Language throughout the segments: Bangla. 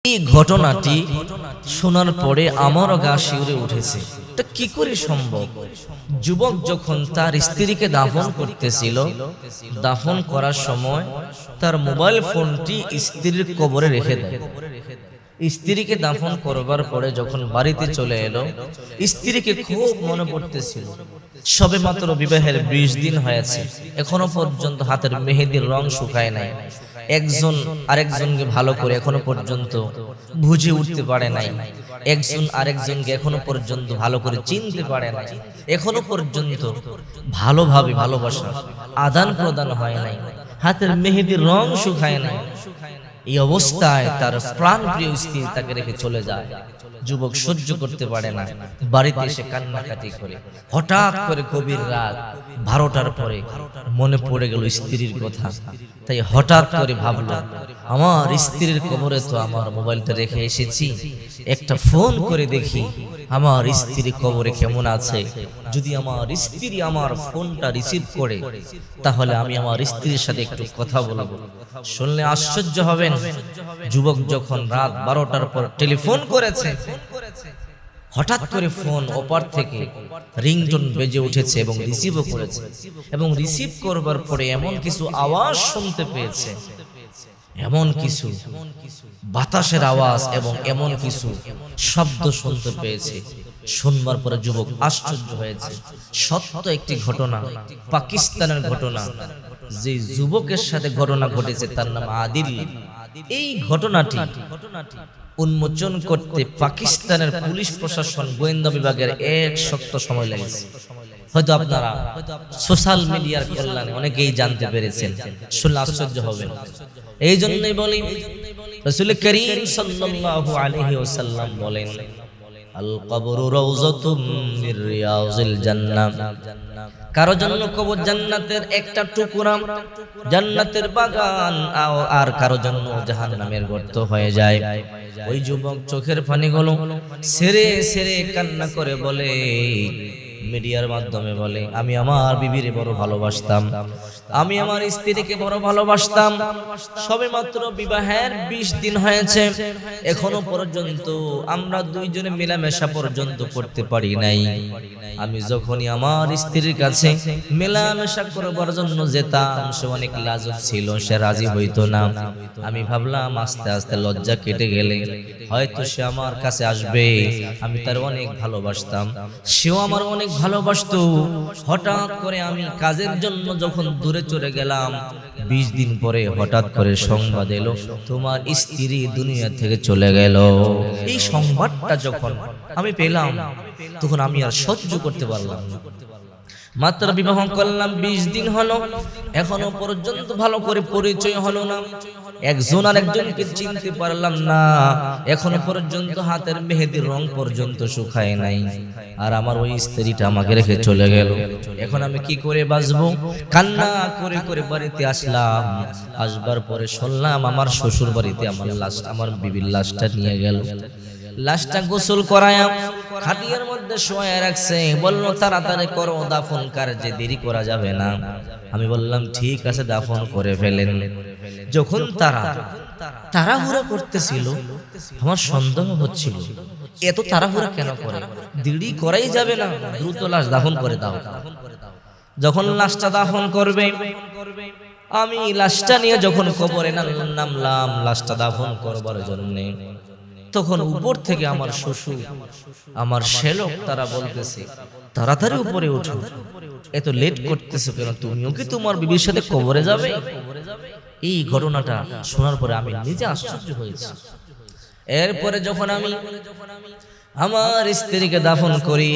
এই ঘটনাটি শোনার পরে আমারও গা শিউরে উঠেছে। এটা কি করে সম্ভব? যুবক যখন তার স্ত্রীকে দাফন করতেছিল, দাফন করার সময় তার মোবাইল ফোনটি স্ত্রীর কবরে রেখে দেয়। স্ত্রীকে দাফন করবার পরে যখন বাড়িতে চলে এলো, স্ত্রীকে খুব মনে পড়তেছিল। সবে মাত্র বিবাহের 20 দিন হয়েছে, এখনো পর্যন্ত হাতের মেহেদির রং শুকায় নাই। একজন আরেকজনকে ভালো করে এখনো পর্যন্ত বুঝে উঠতে পারে নাই। একজন আরেকজনকে এখনো পর্যন্ত ভালো করে চিনতে পারে নাই। এখনো পর্যন্ত ভালোভাবে ভালোবাসা আদান প্রদান হয় নাই। হাতের মেহেদির রং শুকায় নাই। এই অবস্থায় তার প্রাণ প্রিয় স্ত্রী তাকে রেখে চলে যায়। যুবক সহ্য করতে পারে না, বাড়িতে এসে কান্নাকাটি করে। হঠাৎ করে গভীর রাত 12টার পরে মনে পড়ে গেল স্ত্রীর কথা। তাই হঠাৎ করে ভাবলো, আমার স্ত্রীর কবরে তো আমার মোবাইলটা রেখে এসেছি, একটা ফোন করে দেখি আমার স্ত্রী কবরে কেমন আছে। যদি আমার স্ত্রী আমার ফোনটা রিসিভ করে, তাহলে আমি আমার স্ত্রীর সাথে একটু কথা বলবো। শুনলে আশ্চর্য হবেন, যুবক যখন রাত 12টার পর টেলিফোন করেছে, হঠাৎ করে ফোন ওপার থেকে রিংটোন বেজে উঠেছে এবং রিসিভও করেছে। এবং রিসিভ করবার পরে এমন কিছু আওয়াজ শুনতে পেয়েছে, এমন কিছু বাতাসের আওয়াজ এবং এমন কিছু শব্দ শুনতে পেয়েছে। শুনবার পরে যুবক আশ্চর্য হয়েছে। সত্য একটি ঘটনা, পাকিস্তানের ঘটনা। যে যুবকের সাথে ঘটনা ঘটেছে তার নাম আদিল। এই ঘটনাটি উন্মোচন করতে পাকিস্তানের পুলিশ প্রশাসন, গোয়েন্দা বিভাগের এক শক্ত সময় লেগেছে। হয়তো আপনারা সোশ্যাল মিডিয়ার কল্যাণে অনেকেই জানতে পেরেছেন, শুনলে আশ্চর্য হবেন। এই জন্যই বলি, রাসূল করিম সাল্লাল্লাহু আলাইহি ওয়াসাল্লাম বলেন, আল কবরু রাউযাতুম মির রিয়াজিল জান্নাহ। কারো জন্য কবর জান্নাতের একটা টুকরা, জান্নাতের বাগান, আর কারো জন্য জাহান্নামের গর্ত হয়ে যায়। ওই যুবক চোখের পানিগুলো ছেড়ে ছেড়ে কান্না করে বলে, মিডিয়ার মাধ্যমে বলে, আমি আমার বিবিরে বড় ভালোবাসতাম, আমি আমার স্ত্রীকে বড় ভালোবাসতাম। সবে মাত্র বিবাহের 20 দিন হয়েছে, এখনো পর্যন্ত আমরা দুইজনে মেলামেশা পর্যন্ত করতে পারি নাই। আমি যখনই আমার স্ত্রীর কাছে মেলামেশা করবার জন্য যেতাম, সে অনেক লাজুক ছিল, সে রাজি হইতো না। আমি ভাবলাম আস্তে আস্তে লজ্জা কেটে গেলে হয়তো সে আমার কাছে আসবে। আমি তার অনেক ভালোবাসতাম, সেও আমার অনেক ভালোবাসতো। হঠাৎ করে আমি কাজের জন্য যখন দূরে চলে গেলাম, 20 দিন পরে হঠাৎ করে সংবাদ এলো, তোমার স্ত্রী দুনিয়া থেকে চলে গেল। এই সংবাদটা যখন আমি পেলাম, তখন আমি আর সহ্য করতে পারলাম না। মাত্র বিবাহ করলাম, 20 দিন হলো, এখনো পর্যন্ত ভালো করে পরিচয় হলো না। একজন আর একজনকে চিনতে পারলাম না। এখনো পর্যন্ত হাতের মেহেদির রং পর্যন্ত শুকায় নাই। আর আমার ওই স্ত্রীটা আমাকে রেখে চলে গেল। এখন আমি কি করে বাঁচবো? কান্না করে করে বাড়িতে আসলাম। আসবার পরে শুনলাম আমার শ্বশুর বাড়িতে আমার বিবির লাশটা নিয়ে গেল। লাশটা গোসল করায়া খাটিয়ার মধ্যে শোয়া রাখছে। বলল, তাড়াতাড়ি করো, দাফন কার্যে দেরি করা যাবে না। আমি বললাম, ঠিক আছে, দাফন করে ফেলেন। যখন তাড়াহুড়া করতেছিল, আমার সন্দেহ হচ্ছিল, এত তাড়াহুড়া কেন করে? দেরি করাই যাবে না, দ্রুত লাশ দাফন করে দাও। যখন লাশটা দাফন করবে, আমি লাশটা নিয়ে যখন কবরে নামলাম লাশটা দাফন করবার জন্যে, তখন উপর থেকে আমার শ্বশুর, আমার শ্যালক, তারা বলতেছে, তাড়াতাড়ি উপরে ওঠো, এত লেট করতেছো কেন? তুমিও কি তোমার বিবির সাথে কবরে যাবে? এই ঘটনাটা শোনার পরে আমি নিজে আশ্চর্য হয়েছি। এরপরে যখন আমি আমার স্ত্রীকে দাফন করি,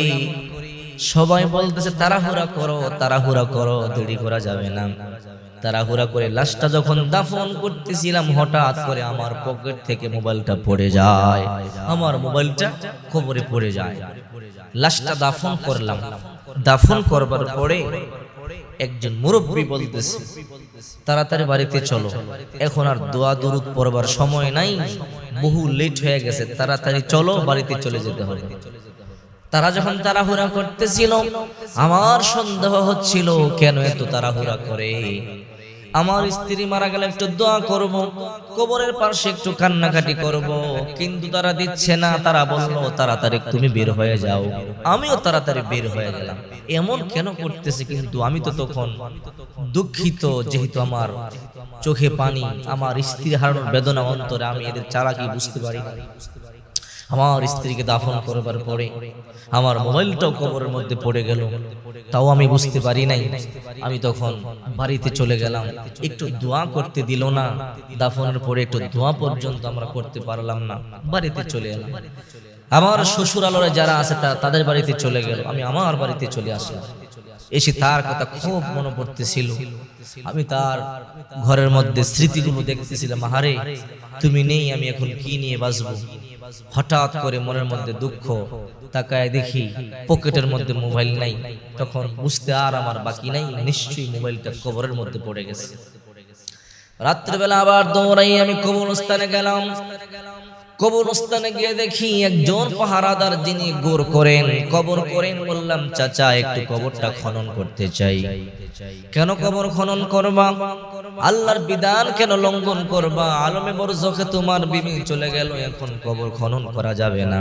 সবাই বলতেছে, তাড়াহুড়া করো, তাড়াহুড়া করো, দেরি করা যাবে না। তাড়াহুড়া করে লাশটা যখন দাফন করতেছিলাম, হঠাৎ করে আমার পকেট থেকে মোবাইলটা পড়ে যায়। আমার মোবাইলটা কবরে পড়ে যায়। লাশটা দাফন করলাম। দাফন করবার পরে একজন মুরব্বী বলতেছে, তাড়াতাড়ি বাড়িতে চলো, এখন আর দোয়া দরুদ পড়বার সময় নাই, বহু লেট হয়ে গেছে, তাড়াতাড়ি চলো, বাড়িতে চলে যেতে হবে। তারা যখন তাড়াহুড়া করতেছিল, আমার সন্দেহ হচ্ছিল, কেন এত তাড়াহুড়া করে? আমার স্ত্রী মারা গেলে একটু দোয়া করব, কবরের পাশে একটু কান্নাকাটি করব, কিন্তু তারা দিচ্ছে না। তারা বলল তাড়াতাড়ি তুমি বের হয়ে যাও। আমিও তাড়াতাড়ি বের হয়ে গেলাম। এমন কেন করতেছে? কিন্তু আমি তো তখন দুঃখিত, যেহেতু আমার চোখে পানি, আমার স্ত্রী হারানোর বেদনা অন্তরে, আমি এদের চালাকি বুঝতে পারি না। আমার স্ত্রীকে দাফন করবার পরে আমার মোবাইলটাও কবরের মধ্যে পড়ে গেল, তাও আমি বুঝতে পারি নাই। আমি তখন বাড়িতে চলে গেলাম, একটু দোয়া করতে দিল না। দাফনের পরে একটু দোয়া পর্যন্ত আমরা করতে পারলাম না, বাড়িতে চলে এলাম। আমার শ্বশুরালয়ে যারা আছে তাদের বাড়িতে চলে গেল, আমি আমার বাড়িতে চলে আসলাম। এসে তার কথা খুব মনে পড়তেছিল। আমি তার ঘরের মধ্যে স্মৃতিগুলো দেখতেছিলাম। আহারে, তুমি নেই, আমি এখন কি নিয়ে বাঁচবো? হঠাৎ করে মনের মধ্যে দুঃখ, তাকায় দেখি পকেটের মধ্যে মোবাইল নাই। তখন বুঝতে আর আমার বাকি নাই, নিশ্চয়ই মোবাইলটা কবরের মধ্যে পড়ে গেছে। রাত্রিবেলা আবার দৌড়াই আমি কবরস্থানে গেলাম। কবরস্থানে গিয়ে দেখি একজন পাহারাদার, যিনি কবর করেন। বললাম, চাচা একটু কবরটা খনন করতে চাই। কেন কবর খনন করবা? আল্লাহর বিধান কেন লঙ্ঘন করবা? আলমে বরজখে তোমার বিবি চলে গেল, এখন কবর খনন করা যাবে না।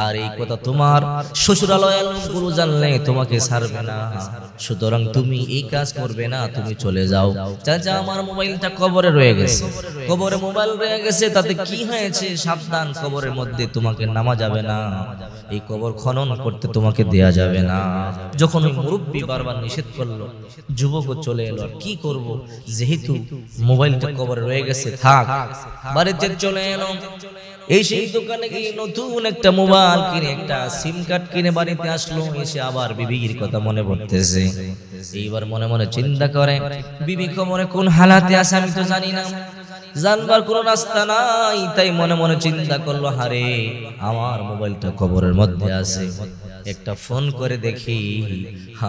আর এই কথা তোমার শ্বশুরালয়ের লোকগুলো জানলে তোমাকে ছাড়বে না, সুতরাং তুমি এই কাজ করবে না, তুমি চলে যাও। চাচা, আমার মোবাইলটা কবরে রয়ে গেছে। কবরে মোবাইল রয়ে গেছে, তাতে কি হয়েছে? সাবধান, কবরের মধ্যে তোমাকে নামা যাবে না, এই কবর খনন করতে তোমাকে দেয়া যাবে না। যখন ওই মুরব্বী বারবার নিষেধ করলো, যুবকও চলে এলো। আর কি করব, যেহেতু মোবাইলটা কবরে রয়ে গেছে, থাক। বাড়িতে চলে এলো। এই সেই দোকানে গিয়ে নতুন একটা মোবাইল কিনে, একটা সিম কার্ড কিনে বাড়িতে আসলো। এসে আবার বিবির কথা মনে পড়তেছে। এইবার মনে মনে চিন্তা করে, বিবি কবরে কোন হালাতে আছে আমি তো জানি না, জানবার কোনো রাস্তা নাই। তাই মনে মনে চিন্তা করলো, হারে, আমার মোবাইলটা কবরের মধ্যে আছে, একটা ফোন করে দেখি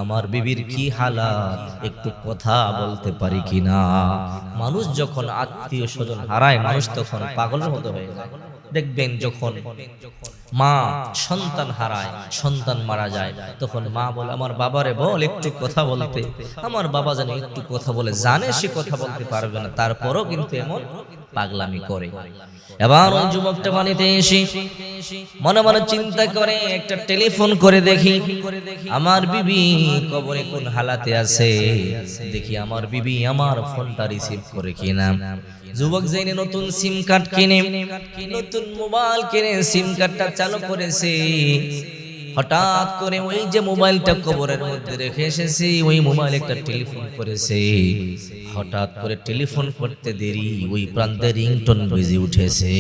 আমার বিবির কি হালাত, একটু কথা বলতে পারি কিনা। মানুষ যখন আত্মীয় স্বজন হারায়, মানুষ তখন পাগলের মতো হয়ে যায়। দেখবেন যখন মা সন্তান হারায়, সন্তান মারা যায়, তখন মা বলে, আমার বাবারে বল একটু কথা বলতে। আমার বাবা জানে একটু কথা বলে, জানে সে কথা বলতে পারবে না, তারপরও কিন্তু এমন পাগলামি করে। এবার ওই যুবকটা বাড়িতে এসে মনে মনে চিন্তা করে, একটা টেলিফোন করে দেখি আমার বিবি কবরে কোন হালাতে আছে, দেখি আমার বিবি আমার ফোনটা রিসিভ করে কিনা। যুবক জেনে নতুন সিম কার্ড কিনে, নতুন মোবাইল কিনে সিম কার্ডটা চালু করেছে। হঠাৎ করে ওই যে মোবাইলটা কবরের মধ্যে রেখে এসেছি, ওই মোবাইল একটা টেলিফোন করেছে। হঠাৎ করে টেলিফোন করতে দেরি, ওই প্রান্তে রিংটোন বেজে উঠেছে।